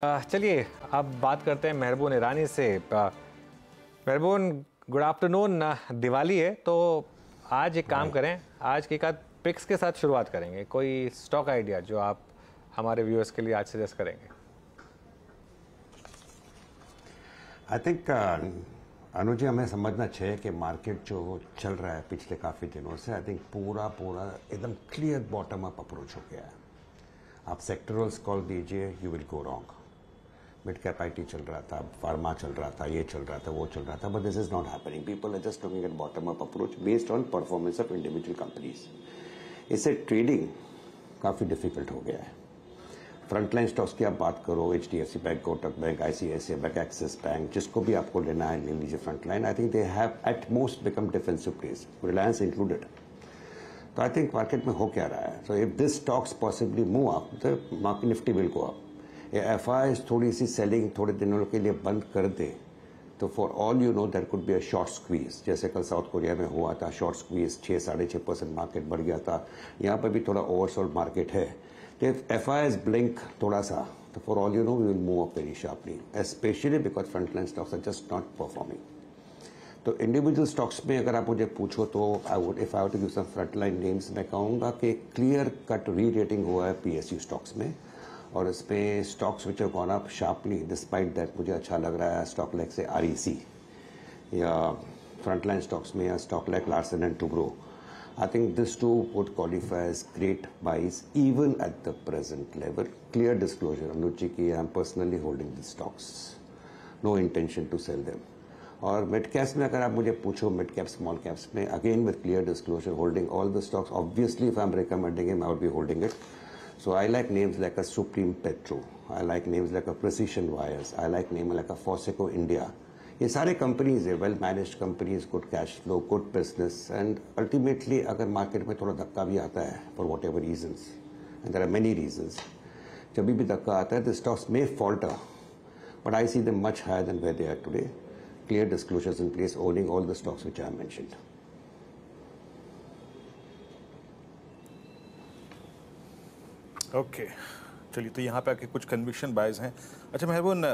चलिए अब बात करते हैं मेहरबून ईरानी से। मेहरबून, गुड आफ्टरनून। दिवाली है तो आज एक काम करें, आज के एक आध पिक्स के साथ शुरुआत करेंगे। कोई स्टॉक आइडिया जो आप हमारे व्यूअर्स के लिए आज सजेस्ट करेंगे? आई थिंक अनुज जी, हमें समझना चाहिए कि मार्केट जो चल रहा है पिछले काफ़ी दिनों से, आई थिंक पूरा एकदम क्लियर बॉटम अप अप्रोच हो गया है। आप सेक्टरल्स कॉल दीजिए, you will go wrong. Mid cap IT चल रहा था, फार्मा चल रहा था, ये चल रहा था, वो चल रहा था, but this is not happening. People are just looking at bottom up approach based on performance of individual companies. इससे ट्रेडिंग काफ़ी डिफिकल्ट हो गया है। फ्रंटलाइन स्टॉक्स की आप बात करो, HDFC bank, Kotak bank, ICICI bank, axis bank, जिसको भी आपको लेना है ले लीजिए frontline. I think they have at most become defensive place, Reliance included. तो आई थिंक मार्केट में हो क्या रहा है? So if this stocks possibly move up, the market Nifty will go up. FIs थोड़ी सी सेलिंग थोड़े दिनों के लिए बंद कर दे तो for all you know there could be a short squeeze, जैसे कल साउथ कोरिया में हुआ था। शॉर्ट स्क्वीज 6-6.5% मार्केट बढ़ गया था। यहाँ पर भी थोड़ा ओवरसोल्ड मार्केट है। तो FIs ब्लिंक थोड़ा सा तो for all you know we will move up very sharply, specially because frontline stocks are just not performing. तो इंडिविजुअल स्टॉक्स में अगर आप मुझे पूछो तो I would if I have to give some frontline names, मैं कहूँगा कि क्लियर कट री रेटिंग हुआ है PSU स्टॉक्स में, और इसमें stocks which have gone up sharply despite that मुझे अच्छा लग रहा है स्टॉक लाइक से REC, या फ्रंटलाइन स्टॉक्स में या stock like Larsen and Toubro. I think this too would qualify as great buys even at the present level. Clear disclosure, Anuj ji, ki I am personally holding these stocks. No intention to sell them. और mid caps में अगर आप मुझे पूछो, mid cap small caps में again with clear disclosure, holding all the stocks. Obviously if I am recommending him, I would be holding it. So I like names like a Supreme Petro, I like names like a Precision Wires, I like name like a Foseco India. ये सारे companies है, well managed companies, good cash flow, good business, and ultimately अगर market में थोड़ा धक्का भी आता है for whatever reasons, and there are many reasons, जब भी धक्का आता है द स्टॉक्स में falter, but I see them much higher than where they are today. Clear disclosures in place, owning all the stocks which I have mentioned. Okay, चलिए, तो यहाँ पे आके कुछ कन्विक्शन बायज हैं। अच्छा मेहरबून,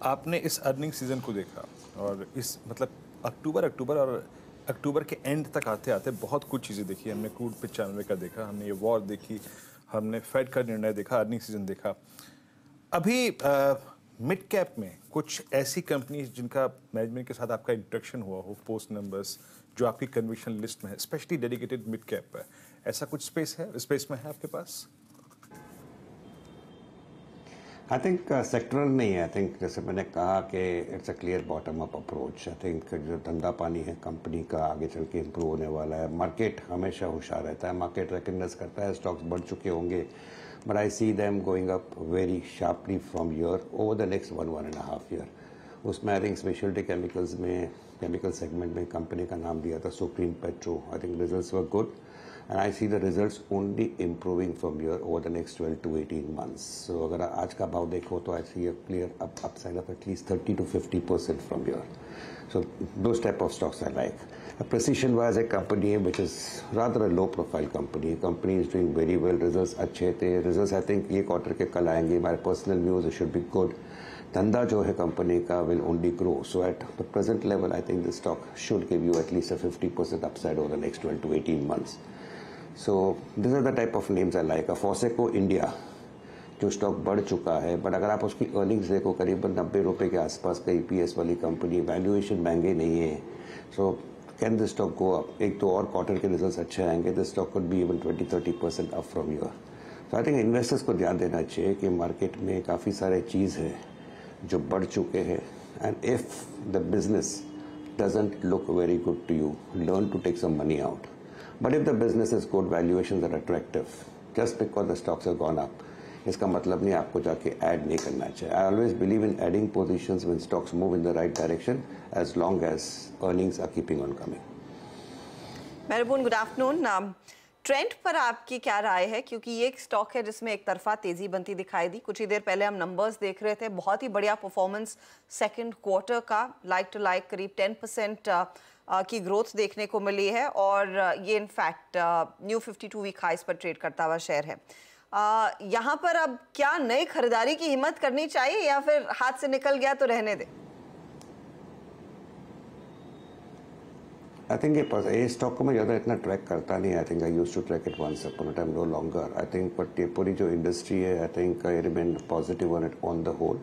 आपने इस अर्निंग सीजन को देखा और इस मतलब अक्टूबर के एंड तक आते आते बहुत कुछ चीज़ें देखी। हमने क्रूड पे 95 का देखा, हमने ये वॉर देखी, हमने फेड का निर्णय देखा, अर्निंग सीजन देखा। अभी मिड कैप में कुछ ऐसी कंपनीज जिनका मैनेजमेंट के साथ आपका इंट्रैक्शन हुआ हो पोस्ट नंबर्स, जो आपकी कन्विक्शन लिस्ट में है, स्पेशली डेडिकेटेड मिड कैप पर, ऐसा कुछ स्पेस में है आपके पास? आई थिंक सेक्टरल नहीं है। आई थिंक जैसे मैंने कहा कि it's a clear bottom up approach. I think जो धंधा पानी है कंपनी का आगे चल के इम्प्रूव होने वाला है। मार्केट हमेशा होशियार रहता है, मार्केट रिकग्नाइज करता है स्टॉक्स बढ़ चुके होंगे, but I see them going up very sharply from year over the next 1-1.5 year. उसमें आई थिंक स्पेशलिटी केमिकल्स में, केमिकल सेगमेंट में कंपनी का नाम दिया था supreme petro. I think results were good and I see the results only improving from here over the next 12 to 18 months. So अगर आज का भाव देखो तो I see a clear upside of at least 30 to 50% from here. So those type of stocks I like. Precision was a company which is rather a low profile company. Company is doing very well. Results अच्छे थे. Results I think ये quarter के कल आएंगे. My personal views it should be good. धंधा जो है company का will only grow. So at the present level I think the stock should give you at least a 50% upside over the next 12 to 18 months. So these are the type of names I like. Foseco India जो stock बढ़ चुका है, but अगर आप उसकी earnings देखो करीबन 90 रुपये के आसपास का EPS वाली कंपनी, वैल्यूएशन महंगे नहीं है। So can this stock go up? एक तो और क्वार्टर के रिजल्ट्स अच्छे आएंगे, this stock could be even 20-30% up from year. So I think investors को ध्यान देना चाहिए कि मार्केट में काफ़ी सारे चीज़ है जो बढ़ चुके हैं, and if the business doesn't look very good to you, learn to take some money out. But if the business is good, valuations are attractive, just because the stocks have gone up, इसका मतलब नहीं आपको जाके add नहीं करना चाहिए। I always believe in adding positions when stocks move in the right direction, as long as earnings are keeping on coming. Mehraboon, good afternoon. Trend पर आपकी क्या राय है, क्योंकि ये एक स्टॉक है जिसमें एक तरफा तेजी बनती दिखाई दी। कुछ ही देर पहले हम नंबर्स देख रहे थे, बहुत ही बढ़िया परफॉर्मेंस सेकंड क्वार्टर का, लाइक टू लाइक करीब 10% की ग्रोथ देखने को मिली है, और ये इनफैक्ट न्यू 52 वीक हाइस पर ट्रेड करता हुआ शेयर है। यहाँ पर अब क्या नई खरीदारी की हिम्मत करनी चाहिए या फिर हाथ से निकल गया तो रहने दे? आई थिंक ये स्टॉक को मैं ज़्यादा इतना ट्रैक करता नहीं. I think I used to track it once upon a time, no longer. I think but ये पूरी जो इंडस्ट्री है, I think I remain positive on it on the whole.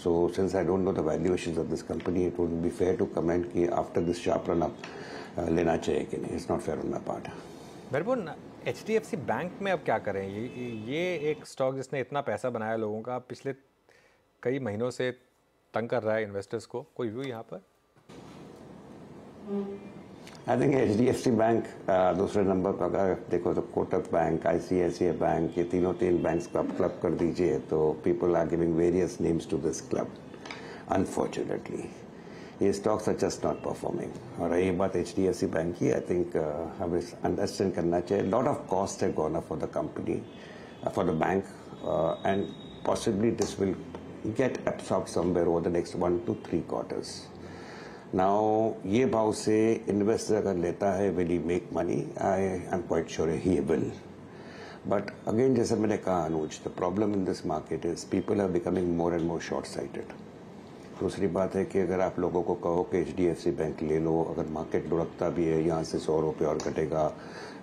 So since I don't know the valuations of this company, it wouldn't be fair to comment कि after this sharp run up लेना चाहिए कि नहीं. It's not fair on my part. मेहरबून, HDFC bank में अब क्या करें? ये एक स्टॉक जिसने इतना पैसा बनाया लोगों का, पिछले कई महीनों से तंग कर रहा है इन्वेस्टर्स को. कोई व्यू यहाँ पर? आई थिंक HDFC बैंक दूसरे नंबर पर अगर देखो तो कोटक बैंक, ICICI बैंक, ये तीन बैंक्स को आप क्लब कर दीजिए तो people are giving various names to this club. Unfortunately ये stocks are just not performing. और ये बात HDFC बैंक की, आई थिंक हमें अंडरस्टैंड करना चाहिए. लॉट ऑफ कॉस्ट है gone up for the company, for the bank, and possibly this will get absorbed somewhere over the next 1 to 3 quarters. Now ये भाव से इन्वेस्टर अगर लेता है, will he make money? I am quite sure he will. But again जैसे मैंने कहा Anuj, the problem in this market is people are becoming more and more short sighted. दूसरी बात है कि अगर आप लोगों को कहो कि HDFC बैंक ले लो, अगर मार्केट लुढ़कता भी है, यहाँ से 100 रुपये और घटेगा,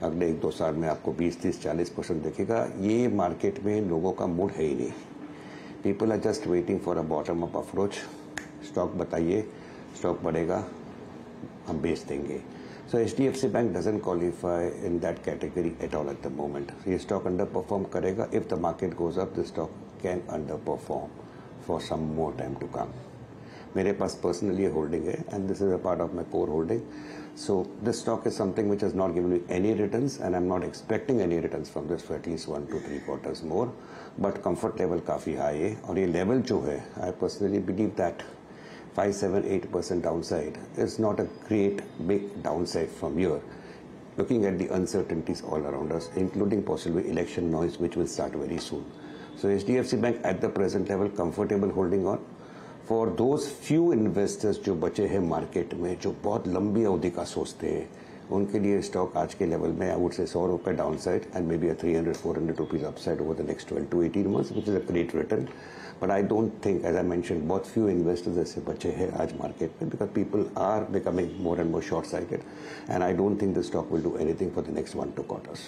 अगले 1-2 साल में आपको 20-30-40% दिखेगा, ये मार्केट में लोगों का मूड है ही नहीं. People are just waiting for a bottom up approach. Stock बताइए, स्टॉक बढ़ेगा, हम बेच देंगे. So HDFC bank doesn't qualify in that category at all at the moment. ये स्टॉक अंडर परफॉर्म करेगा. If the market goes up, the stock can underperform for some more time to come. मेरे पास personally holding है and this is a part of my core holding. So this stock is something which has not given me any returns and I am not expecting any returns from this for at least 1 to 3 quarters more. But comfort level काफ़ी high है और ये level जो है, I personally believe that 5-7-8% downside is not a great big downside from here, looking at the uncertainties all around us, including possibly election noise which will start very soon. So HDFC Bank at the present level comfortable holding on. For those few investors जो बचे हैं market में, जो बहुत लंबी अवधि का सोचते हैं, उनके लिए स्टॉक आज के लेवल में आई वुड से 100 रुपये downside and may be a 300-400 rupees upside over the next 12 to 18 months, which is a great return. But I don't think, as I mentioned, बहुत few investors ऐसे बचे हैं आज market में, because people are becoming more and more short-sighted, and I don't think the stock will do anything for the next 1-2 quarters.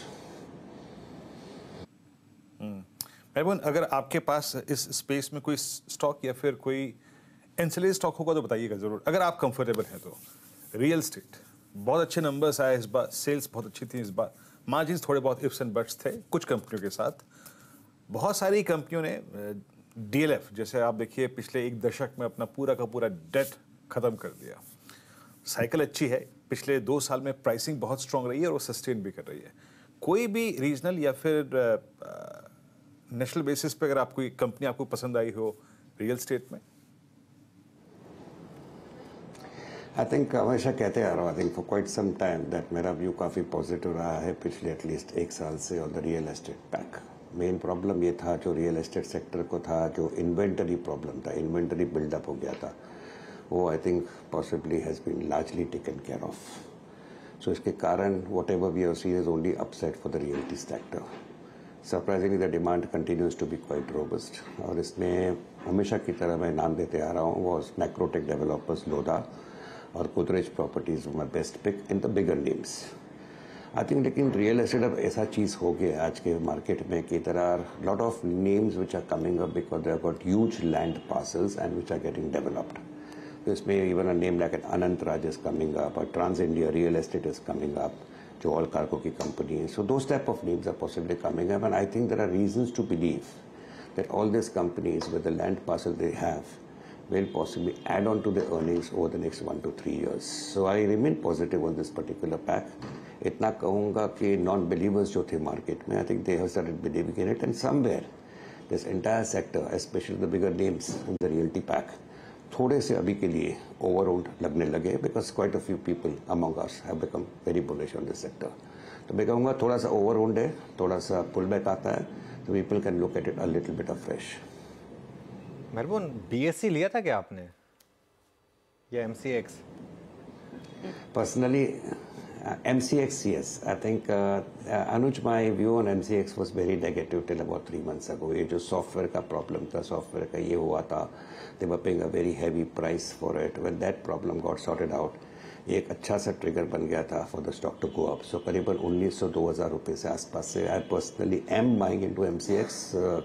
मेहरबान, अगर आपके पास इस स्पेस में कोई स्टॉक या फिर कोई एंसिलरी स्टॉक होगा तो बताइएगा जरूर, अगर आप कंफर्टेबल हैं तो. रियल एस्टेट बहुत अच्छे नंबर्स आए इस बार, सेल्स बहुत अच्छी थी इस बार, मार्जिन्स थोड़े बहुत इफ्स एंड बट्स थे कुछ कंपनियों के साथ. बहुत सारी कंपनियों ने DLF जैसे आप देखिए पिछले 1 दशक में अपना पूरा का पूरा डेट खत्म कर दिया. साइकिल अच्छी है, पिछले 2 साल में प्राइसिंग बहुत स्ट्रांग रही है और वो सस्टेन भी कर रही है. कोई भी रीजनल या फिर नेशनल बेसिस पे अगर आपको कोई कंपनी आपको पसंद आई हो रियल एस्टेट में? आई थिंक हमेशा कहते आ रहा हूँ, I think for quite some time that मेरा व्यू काफ़ी पॉजिटिव रहा है पिछले एटलीस्ट 1 साल से on the real estate pack. Main problem ये था जो रियल एस्टेट सेक्टर को था, जो इन्वेंटरी प्रॉब्लम था, इन्वेंटरी बिल्डअप हो गया था, वो I think possibly has been largely taken care of. So इसके कारण whatever we have seen is only upside for the realty sector. Surprisingly the demand continues to be quite robust. और इसमें हमेशा की तरह मैं नाम देते आ रहा हूँ, वॉज मैक्रोटेक डेवलपर्स लोधा और Godrej Properties my best pick in the bigger names. I think लेकिन रियल एस्टेट अब ऐसा चीज़ हो गया आज के मार्केट में कि there are lot of names which are coming up because they have got huge land parcels and which are getting developed. तो इसमें even a name like Anant Raj is coming up और trans India real estate is coming up, जो Allcargo की company है. So those type of names are possibly coming up and I think there are reasons to believe that all this companies with the land parcel they have will possibly add on to the earnings over the next 1 to 3 years. So I remain positive on this particular pack. इतना कहूँगा कि non-believers जो थे market में, I think they have started believing in it, and somewhere this entire sector, especially the bigger names in the realty pack, थोड़े से अभी के लिए overowned लगने लगे because quite a few people among us have become very bullish on this sector. तो मैं कहूँगा थोड़ा सा overowned है, थोड़ा सा pullback आता है, तो people can look at it a little bit afresh. मेहरबून, BSC लिया था क्या आपने या MCX? Personally MCX, yes. I think Anuj, my view on MCX was very negative till about 3 months ago. ये जो software का problem था, software का ये हुआ था, they were paying a very heavy price for it. When that problem got sorted out, ये एक अच्छा सा ट्रिगर बन गया था for the stock to go up. So करीबन 1900-2000 रुपए से आसपास से I personally am buying into MCX.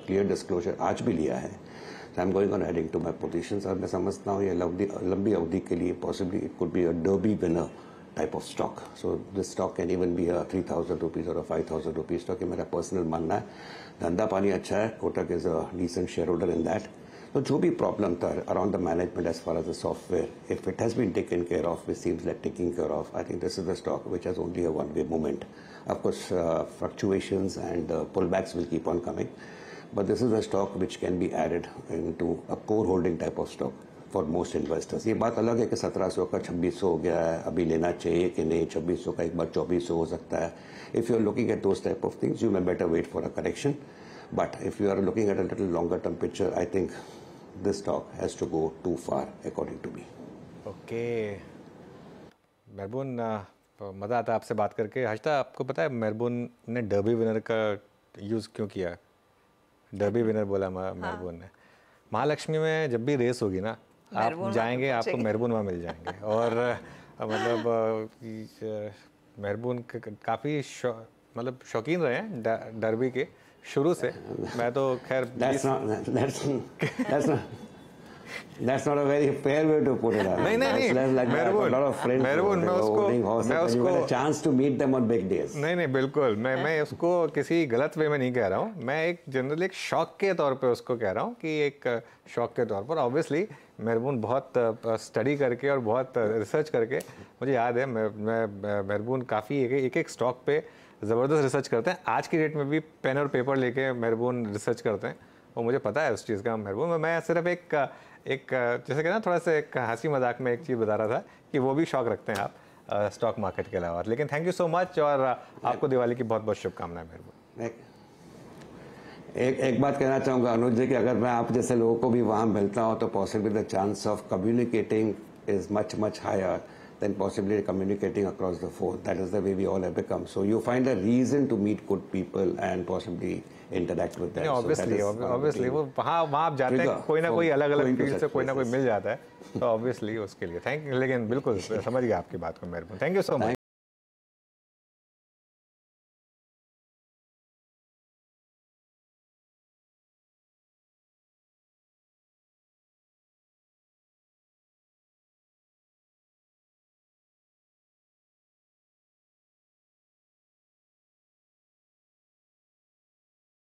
Clear disclosure आज भी लिया है. So I'm going on adding to my positions. और मैं समझता हूँ ये लंबी अवधि के लिए possibly it could be a derby winner type of stock. So this stock can even be a 3,000 rupees or a 5,000 rupees stock. ये मेरा पर्सनल मानना है. धंधा पानी अच्छा है. Kotak is a decent shareholder in that. So जो भी प्रॉब्लम था around the management as far as the software, if it has been taken care of, which seems like taking care of, I think this is the stock which has only a one-way movement. Of course, fluctuations and pullbacks will keep on coming, but this is a stock which can be added into a core holding type of stock for most investors. ये बात अलग है कि 1700 का 2600 हो गया है, अभी लेना चाहिए कि नहीं, 2600 का एक बार 2400 हो सकता है. If you are looking at those type of things, you may better wait for a correction. But if you are looking at a little longer term picture, I think this stock has to go too far according to me. Okay. मेरबून मज़ा आता है आपसे बात करके. हर्षदा, आपको पता है मेरबून ने डर्बी विनर का यूज़ क्यों किया? डर्बी विनर बोला मेरबून ने. महालक्ष्मी में जब भी रेस होगी ना, आप जाएंगे, आपको मेरबून वहाँ मिल जाएंगे. और मतलब मेरबून काफ़ी मतलब शौकीन रहे हैं डर्बी के शुरू से. मैं तो खैर That's not a very fair way to put it. नहीं like मेरबून, a lot of friends मैं उसको a chance to meet them on big days. नहीं बिल्कुल, मैं उसको किसी गलत वे में नहीं कह रहा हूँ. मैं एक जनरली एक शौक के तौर पे उसको कह रहा हूँ कि एक शौक के तौर पर. ऑब्वियसली मेरबून बहुत स्टडी करके और बहुत रिसर्च करके, मुझे याद है मैं मेरबून काफ़ी एक स्टॉक पे ज़बरदस्त रिसर्च करते हैं. आज की डेट में भी पेन और पेपर लेके मेरबून रिसर्च करते हैं, और मुझे पता है उस चीज़ का मेरबून. मैं सिर्फ एक जैसे कि ना थोड़ा सा एक हंसी मजाक में एक चीज़ बता रहा था कि वो भी शौक रखते हैं आप स्टॉक मार्केट के अलावा. लेकिन थैंक यू सो मच, और आपको दिवाली की बहुत बहुत शुभकामनाएं मेरबून. एक बात कहना चाहूँगा अनुज जी कि अगर मैं आप जैसे लोगों को भी वहाँ मिलता हूँ तो possibly the chance of communicating is much higher than possibly communicating across the phone. That is the way we all have become. So you find a reason to meet good people and possibly interact with them. Obviously, वो वहाँ आप जाते हैं, कोई ना कोई अलग field से कोई ना कोई मिल जाता है, तो ऑब्वियसली उसके लिए थैंक. लेकिन बिल्कुल समझ गया आपकी बात को Mehraboon. Thank you so much.